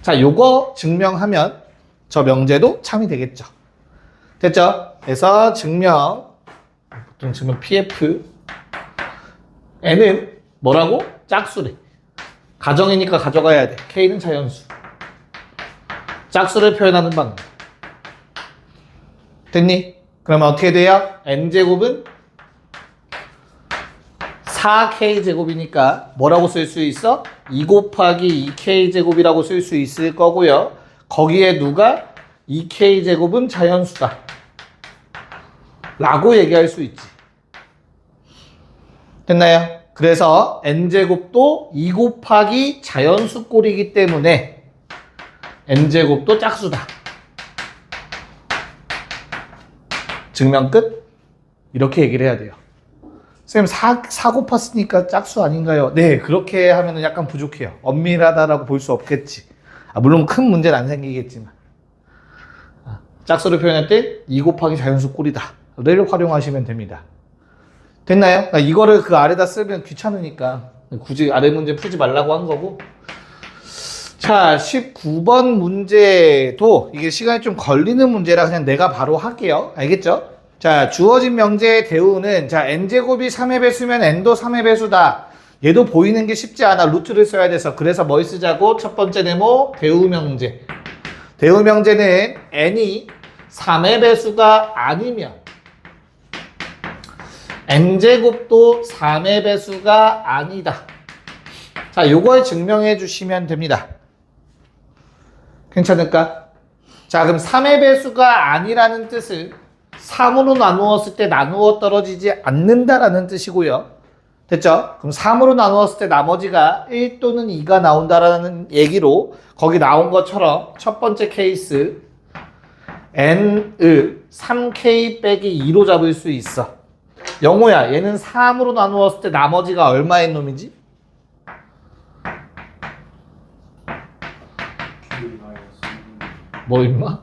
[SPEAKER 1] 자, 요거 증명하면 저 명제도 참이 되겠죠. 됐죠? 그래서 보통 증명 PF n은 뭐라고? 짝수래. 가정이니까 가져가야 돼. K는 자연수. 짝수를 표현하는 방법. 됐니? 그러면 어떻게 돼요? n제곱은 4k제곱이니까 뭐라고 쓸 수 있어? 2 곱하기 2k제곱이라고 쓸 수 있을 거고요. 거기에 누가 2k제곱은 자연수다 라고 얘기할 수 있지. 됐나요? 그래서 n제곱도 2 곱하기 자연수 꼴이기 때문에 n제곱도 짝수다. 증명 끝? 이렇게 얘기를 해야 돼요. 선생님 4 곱했으니까 짝수 아닌가요? 네, 그렇게 하면 약간 부족해요. 엄밀하다라고 볼 수 없겠지. 물론 큰 문제는 안 생기겠지만 짝수를 표현할 때 2 곱하기 자연수 꼴이다 를 활용하시면 됩니다. 됐나요? 그러니까 이거를 그 아래다 쓰면 귀찮으니까 굳이 아래 문제 풀지 말라고 한 거고. 자, 19번 문제도 이게 시간이 좀 걸리는 문제라 그냥 내가 바로 할게요. 알겠죠? 자, 주어진 명제의 대우는, 자, n제곱이 3의 배수면 n도 3의 배수다. 얘도 보이는 게 쉽지 않아. 루트를 써야 돼서. 그래서 뭘 쓰자고? 첫 번째 네모, 대우 명제. 대우 명제는 n이 3의 배수가 아니면 n제곱도 3의 배수가 아니다. 자, 요걸 증명해 주시면 됩니다. 괜찮을까? 자, 그럼 3의 배수가 아니라는 뜻은 3으로 나누었을 때 나누어 떨어지지 않는다라는 뜻이고요. 됐죠? 그럼 3으로 나누었을 때 나머지가 1 또는 2가 나온다라는 얘기로 거기 나온 것처럼 첫 번째 케이스 n을 3k 빼기 2로 잡을 수 있어. 영호야, 얘는 3으로 나누었을 때 나머지가 얼마의 놈이지? 뭐 임마?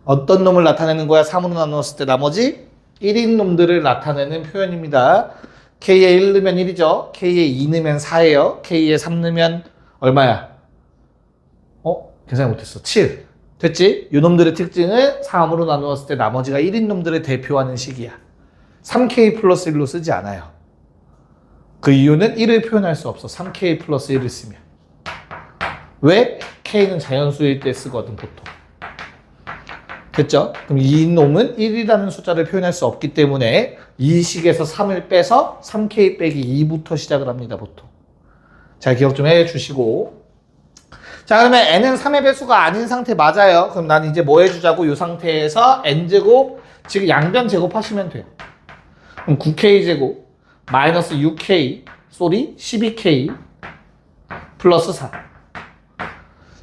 [SPEAKER 1] 어떤 놈을 나타내는 거야? 3으로 나누었을 때 나머지 1인 놈들을 나타내는 표현입니다. K에 1 넣으면 1이죠. K에 2 넣으면 4예요. K에 3 넣으면 얼마야? 계산 못했어. 7. 됐지? 이 놈들의 특징은 3으로 나누었을 때 나머지가 1인 놈들을 대표하는 식이야. 3K 플러스 1로 쓰지 않아요. 그 이유는 1을 표현할 수 없어. 3K 플러스 1을 쓰면. 왜? K는 자연수일 때 쓰거든, 보통. 됐죠? 그럼 이 놈은 1이라는 숫자를 표현할 수 없기 때문에 이 식에서 3을 빼서 3K 빼기 2부터 시작을 합니다, 보통. 잘 기억 좀 해주시고. 자, 그러면 n은 3의 배수가 아닌 상태 맞아요. 그럼 난 이제 뭐 해주자고? 이 상태에서 n제곱, 지금 양변 제곱하시면 돼요. 그럼 9k제곱 마이너스 6k, 12k 플러스 4.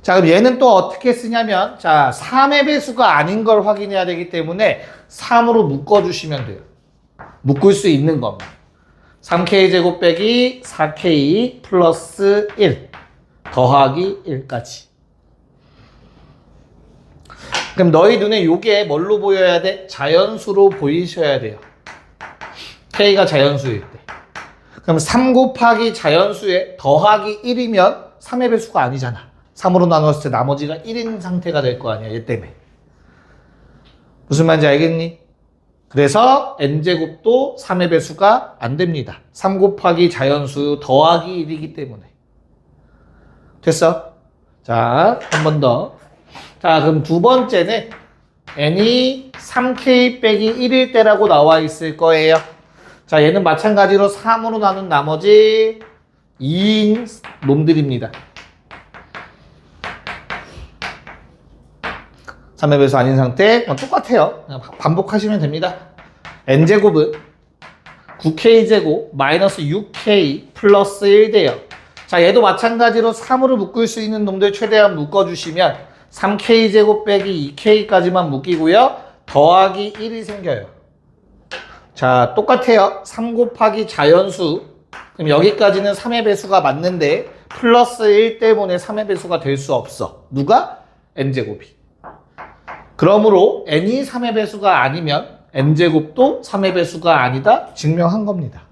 [SPEAKER 1] 자, 그럼 얘는 또 어떻게 쓰냐면, 자, 3의 배수가 아닌 걸 확인해야 되기 때문에 3으로 묶어주시면 돼요. 묶을 수 있는 겁니다. 3k제곱 빼기 4k 플러스 1 더하기 1까지. 그럼 너희 눈에 요게 뭘로 보여야 돼? 자연수로 보이셔야 돼요. K가 자연수일 때. 그럼 3 곱하기 자연수에 더하기 1이면 3의 배수가 아니잖아. 3으로 나눴을 때 나머지가 1인 상태가 될 거 아니야, 얘 때문에. 무슨 말인지 알겠니? 그래서 n제곱도 3의 배수가 안 됩니다. 3 곱하기 자연수 더하기 1이기 때문에. 됐어? 자, 한 번 더. 자, 그럼 두 번째는 n이 3k 빼기 1일 때라고 나와 있을 거예요. 자, 얘는 마찬가지로 3으로 나눈 나머지 2인 놈들입니다. 3의 배수 아닌 상태 똑같아요. 그냥 반복하시면 됩니다. n제곱은 9k제곱 마이너스 6k 플러스 1대요. 자, 얘도 마찬가지로 3으로 묶을 수 있는 놈들 최대한 묶어주시면 3k제곱 빼기 2k까지만 묶이고요. 더하기 1이 생겨요. 자, 똑같아요. 3 곱하기 자연수. 그럼 여기까지는 3의 배수가 맞는데 플러스 1 때문에 3의 배수가 될 수 없어. 누가? n제곱이. 그러므로 n이 3의 배수가 아니면 n제곱도 3의 배수가 아니다 증명한 겁니다.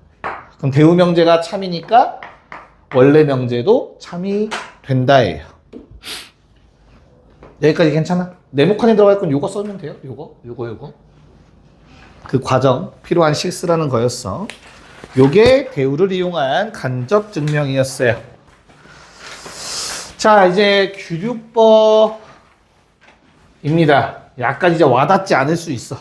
[SPEAKER 1] 그럼 대우명제가 참이니까 원래 명제도 참이 된다예요. 여기까지 괜찮아? 네모칸에 들어갈 건 요거 써면 돼요. 요거. 그 과정 필요한 실수라는 거였어. 요게 대우를 이용한 간접 증명이었어요. 자, 이제 규류법입니다. 약간 이제 와닿지 않을 수 있어.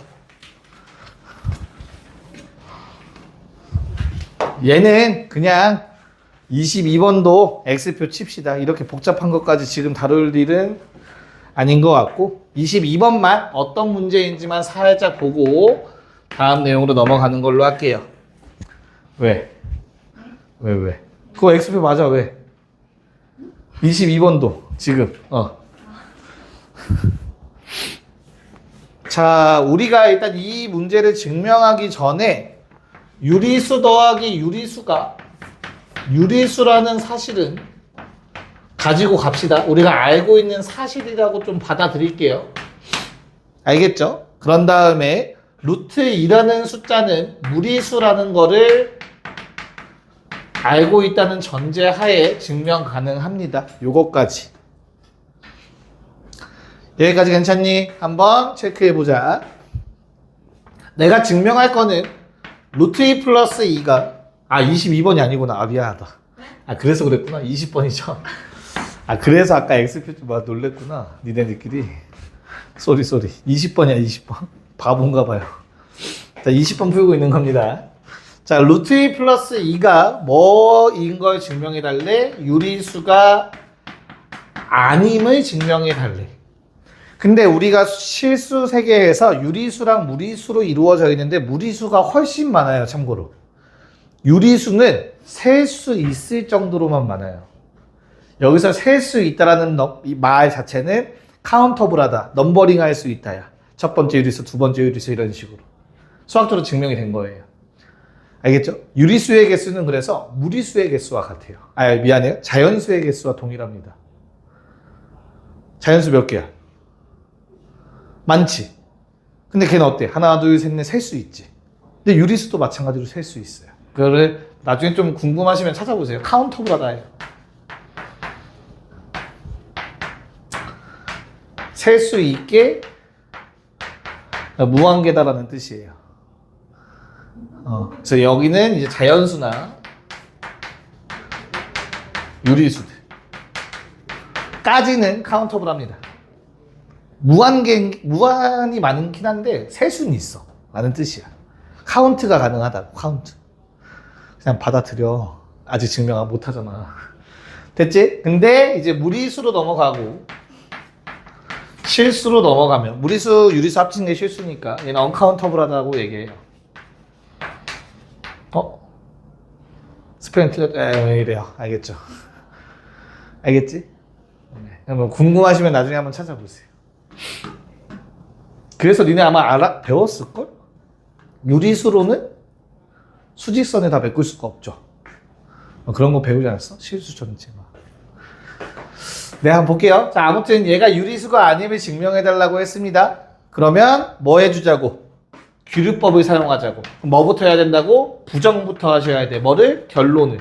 [SPEAKER 1] 얘는 그냥 22번도 X표 칩시다. 이렇게 복잡한 것까지 지금 다룰 일은 아닌 것 같고 22번만 어떤 문제인지만 살짝 보고 다음 내용으로 넘어가는 걸로 할게요. 왜? 그거 X표 맞아. 왜? 22번도 지금 자, 우리가 일단 이 문제를 증명하기 전에 유리수 더하기 유리수라는 사실은 가지고 갑시다. 우리가 알고 있는 사실이라고 좀 받아들일게요. 알겠죠? 그런 다음에 루트 2라는 숫자는 무리수라는 거를 알고 있다는 전제하에 증명 가능합니다. 요거까지. 여기까지 괜찮니? 한번 체크해보자. 내가 증명할 거는 루트 2 플러스 2가 22번이 아니구나. 미안하다. 그래서 그랬구나. 20번이죠. 그래서 아까 X표 놀랬구나. 니네들끼리. 쏘리. 20번이야, 20번. 바본가 봐요. 자, 20번 풀고 있는 겁니다. 자, 루트 2 플러스 2가 뭐인 걸 증명해달래? 유리수가 아님을 증명해달래. 근데 우리가 실수 세계에서 유리수랑 무리수로 이루어져 있는데 무리수가 훨씬 많아요, 참고로. 유리수는 셀 수 있을 정도로만 많아요. 여기서 셀 수 있다라는 말 자체는 카운터블하다, 넘버링 할 수 있다야. 첫 번째 유리수, 두 번째 유리수 이런 식으로. 수학적으로 증명이 된 거예요. 알겠죠? 유리수의 개수는 그래서 무리수의 개수와 같아요. 미안해요. 자연수의 개수와 동일합니다. 자연수 몇 개야? 많지. 근데 걔는 어때? 하나, 둘, 셋, 넷 셀 수 있지. 근데 유리수도 마찬가지로 셀 수 있어요. 그거를 나중에 좀 궁금하시면 찾아보세요. 카운터블하다예요. 셀 수 있게 무한계다라는 뜻이에요. 그래서 여기는 이제 자연수나 유리수들 까지는 카운터블합니다. 무한이 많긴 한데 셀 수는 있어 라는 뜻이야. 카운트가 가능하다고. 카운트 그냥 받아들여. 아직 증명 못 하잖아. 됐지? 근데 이제 무리수로 넘어가고 실수로 넘어가면 무리수 유리수 합치는 게 실수니까 얘는 언카운터블하다고 얘기해요. 스펠링 틀렸... 왜 이래요? 알겠죠? 알겠지? 네. 궁금하시면 나중에 한번 찾아보세요. 그래서 니네 아마 배웠을걸? 유리수로는 수직선에 다 메꿀 수가 없죠. 그런 거 배우지 않았어? 실수 전체. 네, 한번 볼게요. 자, 아무튼 얘가 유리수가 아님을 증명해달라고 했습니다. 그러면 뭐 해주자고? 규류법을 사용하자고. 그럼 뭐부터 해야 된다고? 부정부터 하셔야 돼. 뭐를? 결론을.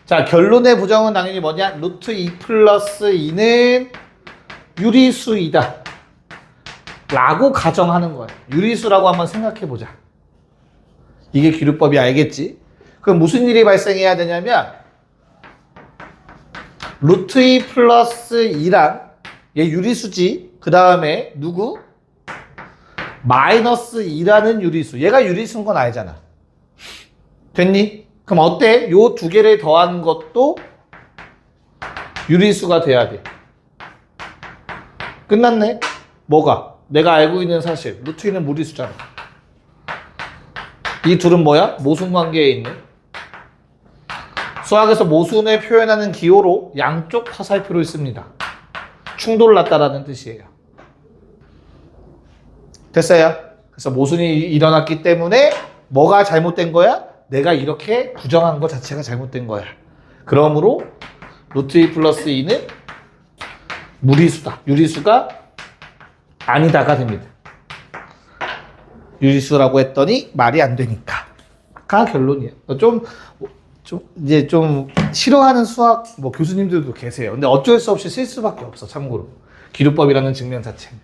[SPEAKER 1] 자, 결론의 부정은 당연히 뭐냐? 루트 2 플러스 2는 유리수이다 라고 가정하는 거예요. 유리수라고 한번 생각해보자. 이게 규류법이. 알겠지? 그럼 무슨 일이 발생해야 되냐면 루트 2 플러스 2랑 얘 유리수지. 그 다음에 누구? 마이너스 2라는 유리수. 얘가 유리수인 건 알잖아. 됐니? 그럼 어때? 요 두 개를 더한 것도 유리수가 돼야 돼. 끝났네? 뭐가? 내가 알고 있는 사실. 루트 2는 무리수잖아. 이 둘은 뭐야? 모순관계에 있네. 수학에서 모순을 표현하는 기호로 양쪽 화살표를 씁니다. 충돌났다라는 뜻이에요. 됐어요? 그래서 모순이 일어났기 때문에 뭐가 잘못된 거야? 내가 이렇게 부정한 것 자체가 잘못된 거야. 그러므로 루트 2 플러스 2는 무리수다. 유리수가 아니다가 됩니다. 유리수라고 했더니 말이 안 되니까가 결론이에요. 이제 좀 싫어하는 수학 교수님들도 계세요. 근데 어쩔 수 없이 쓸 수밖에 없어. 참고로 기루법이라는 증명 자체는.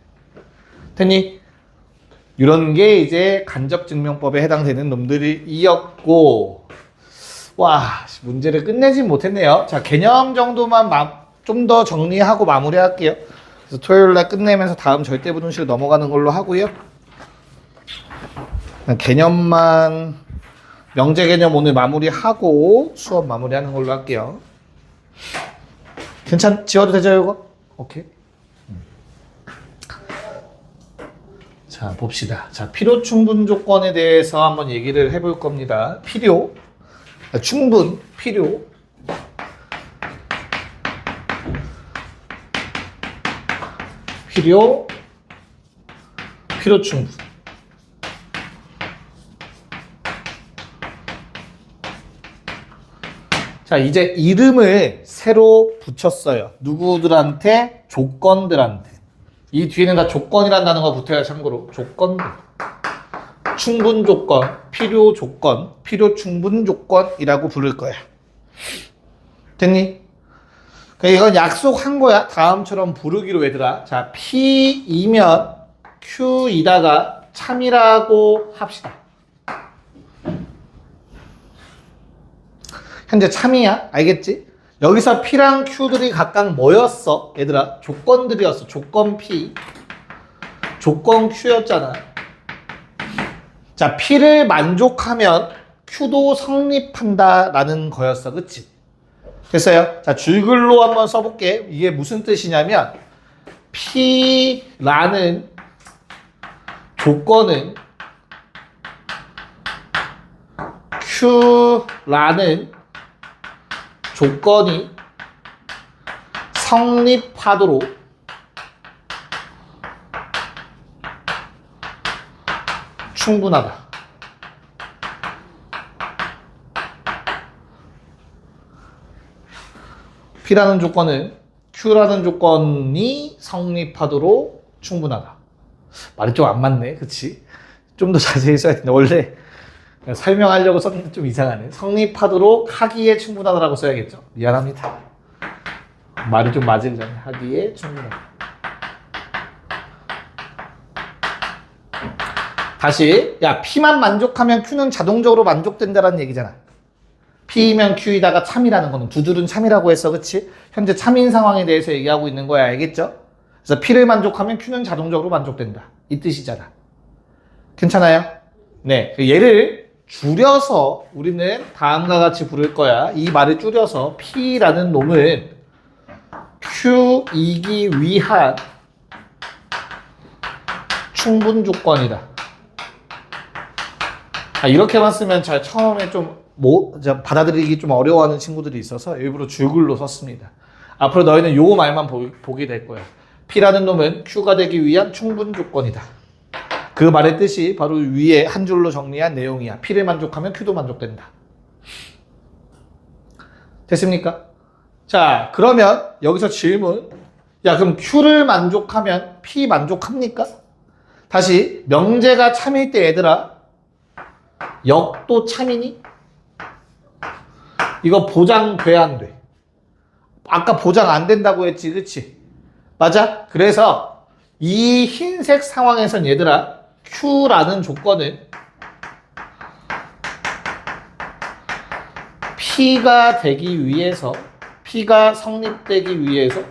[SPEAKER 1] 됐니? 이런 게 이제 간접증명법에 해당되는 놈들이었고, 와, 문제를 끝내진 못했네요. 자, 개념 정도만 좀 더 정리하고 마무리할게요. 그래서 토요일날 끝내면서 다음 절대부등식으로 넘어가는 걸로 하고요. 개념만, 명제 개념 오늘 마무리하고 수업 마무리하는 걸로 할게요. 지워도 되죠, 이거? 오케이. 자, 봅시다. 자, 필요 충분 조건에 대해서 한번 얘기를 해볼 겁니다. 필요, 충분, 필요. 필요 충분. 자, 이제 이름을 새로 붙였어요. 누구들한테? 조건들한테. 이 뒤에는 다 조건이라는 단어가 붙어야 참고로. 조건들. 충분 조건, 필요 조건, 필요 충분 조건이라고 부를 거야. 됐니? 이건 약속한 거야. 다음처럼 부르기로 얘들아. 자, P이면 Q이다가 참이라고 합시다. 현재 참이야. 알겠지? 여기서 P랑 Q들이 각각 뭐였어? 얘들아, 조건들이었어. 조건 P, 조건 Q였잖아. 자, P를 만족하면 Q도 성립한다라는 거였어. 그치? 됐어요? 자, 줄글로 한번 써볼게. 이게 무슨 뜻이냐면 P라는 조건은 Q라는 조건이 성립하도록 충분하다. P라는 조건은 Q라는 조건이 성립하도록 충분하다. 말이 좀 안 맞네. 그치? 좀 더 자세히 써야 된다. 원래 설명하려고 썼는데 좀 이상하네. 성립하도록 하기에 충분하다라고 써야겠죠? 미안합니다. 말이 좀 맞으려면 하기에 충분하다. 다시, 야, P만 만족하면 Q는 자동적으로 만족된다라는 얘기잖아. P면 Q이다가 참이라는 거는 두들은 참이라고 했어. 그치? 현재 참인 상황에 대해서 얘기하고 있는 거야. 알겠죠? 그래서 P를 만족하면 Q는 자동적으로 만족된다. 이 뜻이잖아. 괜찮아요? 네. 얘를 줄여서 우리는 다음과 같이 부를 거야. 이 말을 줄여서 P라는 놈은 Q이기 위한 충분 조건이다. 이렇게만 쓰면 잘 처음에 받아들이기 좀 어려워하는 친구들이 있어서 일부러 줄글로 썼습니다. 앞으로 너희는 요 말만 보게 될 거야. P라는 놈은 Q가 되기 위한 충분 조건이다. 그 말의 뜻이 바로 위에 한 줄로 정리한 내용이야. P를 만족하면 Q도 만족된다. 됐습니까? 자, 그러면 여기서 질문. 야, 그럼 Q를 만족하면 P 만족합니까? 다시, 명제가 참일 때 얘들아, 역도 참이니? 이거 보장돼야 안 돼? 아까 보장 안 된다고 했지, 그치? 맞아? 그래서 이 흰색 상황에선 얘들아, Q라는 조건은 P가 되기 위해서, P가 성립되기 위해서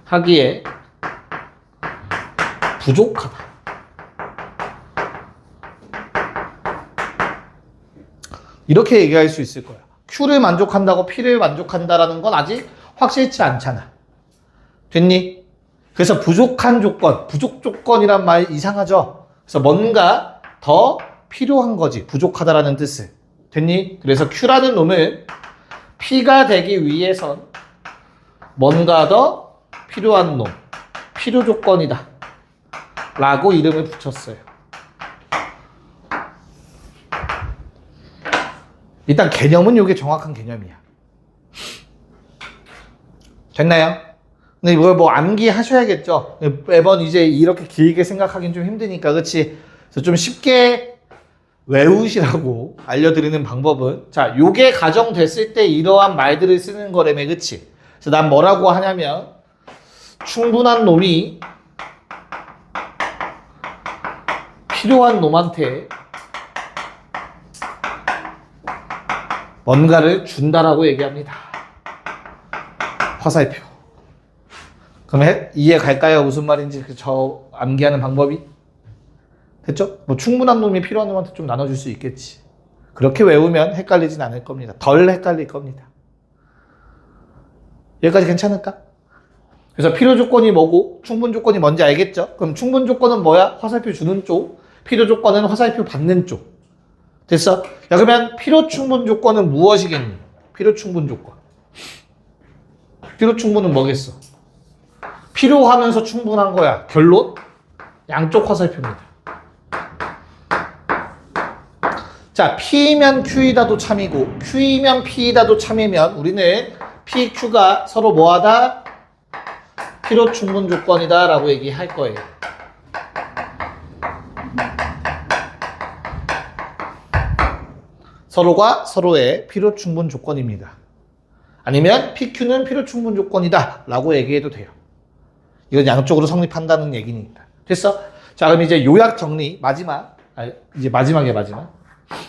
[SPEAKER 1] 하기에 부족하다. 이렇게 얘기할 수 있을 거야. Q를 만족한다고 P를 만족한다라는 건 아직 확실치 않잖아. 됐니? 그래서 부족한 조건, 부족 조건이란 말 이상하죠? 그래서 뭔가 더 필요한 거지. 부족하다라는 뜻을. 됐니? 그래서 Q라는 놈은 P가 되기 위해선 뭔가 더 필요한 놈, 필요 조건이다 라고 이름을 붙였어요. 일단 개념은 이게 정확한 개념이야. 됐나요? 근데 이걸 뭐 암기하셔야겠죠. 매번 이제 이렇게 길게 생각하기는 좀 힘드니까, 그치? 그래서 좀 쉽게 외우시라고 알려드리는 방법은, 자, 요게 가정됐을 때 이러한 말들을 쓰는 거라며, 그치? 그래서 난 뭐라고 하냐면, 충분한 놈이 필요한 놈한테 뭔가를 준다라고 얘기합니다. 화살표. 그럼 이해 갈까요? 무슨 말인지 저 암기하는 방법이? 됐죠? 뭐 충분한 놈이 필요한 놈한테 좀 나눠줄 수 있겠지. 그렇게 외우면 헷갈리진 않을 겁니다. 덜 헷갈릴 겁니다. 여기까지 괜찮을까? 그래서 필요 조건이 뭐고 충분 조건이 뭔지 알겠죠? 그럼 충분 조건은 뭐야? 화살표 주는 쪽. 필요 조건은 화살표 받는 쪽. 됐어? 야, 그러면 필요 충분 조건은 무엇이겠니? 필요 충분 조건. 필요 충분은 뭐겠어? 필요하면서 충분한 거야. 결론? 양쪽 화살표입니다. 자, P면 Q이다도 참이고 Q이면 P이다도 참이면 우리는 P, Q가 서로 뭐하다? 필요 충분 조건이다 라고 얘기할 거예요. 서로가 서로의 필요 충분 조건입니다. 아니면 PQ는 필요 충분 조건이다 라고 얘기해도 돼요. 이건 양쪽으로 성립한다는 얘기니까. 됐어? 자, 그럼 이제 요약 정리 마지막. 이제 마지막이야, 마지막.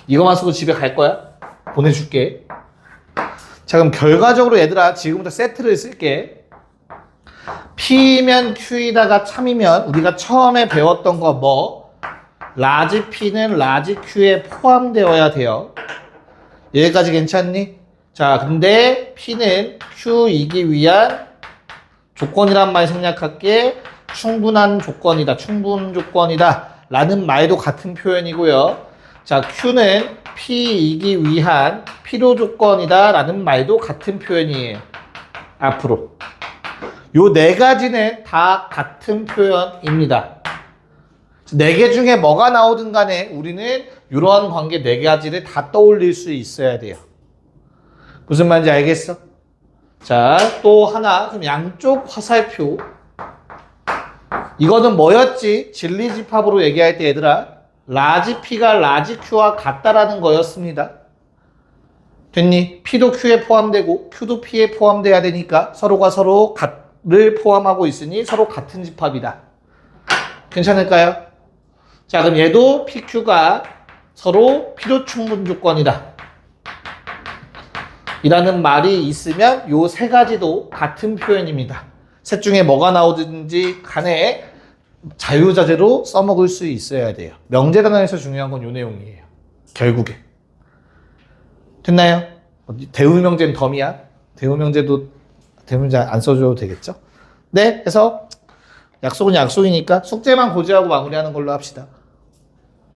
[SPEAKER 1] 이거만 쓰고 집에 갈 거야. 보내줄게. 자, 그럼 결과적으로 얘들아 지금부터 세트를 쓸게. P면 Q이다가 참이면 우리가 처음에 배웠던 거 뭐? 라지 P는 라지 Q에 포함되어야 돼요. 여기까지 괜찮니? 자, 근데 P는 Q이기 위한 조건이란 말 생략할게. 충분한 조건이다. 충분 조건이다. 라는 말도 같은 표현이고요. 자, Q는 P이기 위한 필요 조건이다. 라는 말도 같은 표현이에요. 앞으로. 요 네 가지는 다 같은 표현입니다. 네 개 중에 뭐가 나오든 간에 우리는 이러한 관계 네 가지를 다 떠올릴 수 있어야 돼요. 무슨 말인지 알겠어? 자, 또 하나. 그럼 양쪽 화살표. 이거는 뭐였지? 진리집합으로 얘기할 때 얘들아 라지 P가 라지 Q와 같다라는 거였습니다. 됐니? P도 Q에 포함되고 Q도 P에 포함돼야 되니까 서로가 서로를 포함하고 있으니 서로 같은 집합이다. 괜찮을까요? 자, 그럼 얘도 PQ가 서로 필요 충분 조건이다. 이라는 말이 있으면 요 세 가지도 같은 표현입니다. 셋 중에 뭐가 나오든지 간에 자유자재로 써먹을 수 있어야 돼요. 명제단원에서 중요한 건 요 내용이에요. 결국에. 됐나요? 대우명제는 덤이야. 대우명제도 대문제 안 써줘도 되겠죠? 네, 그래서 약속은 약속이니까 숙제만 고지하고 마무리하는 걸로 합시다.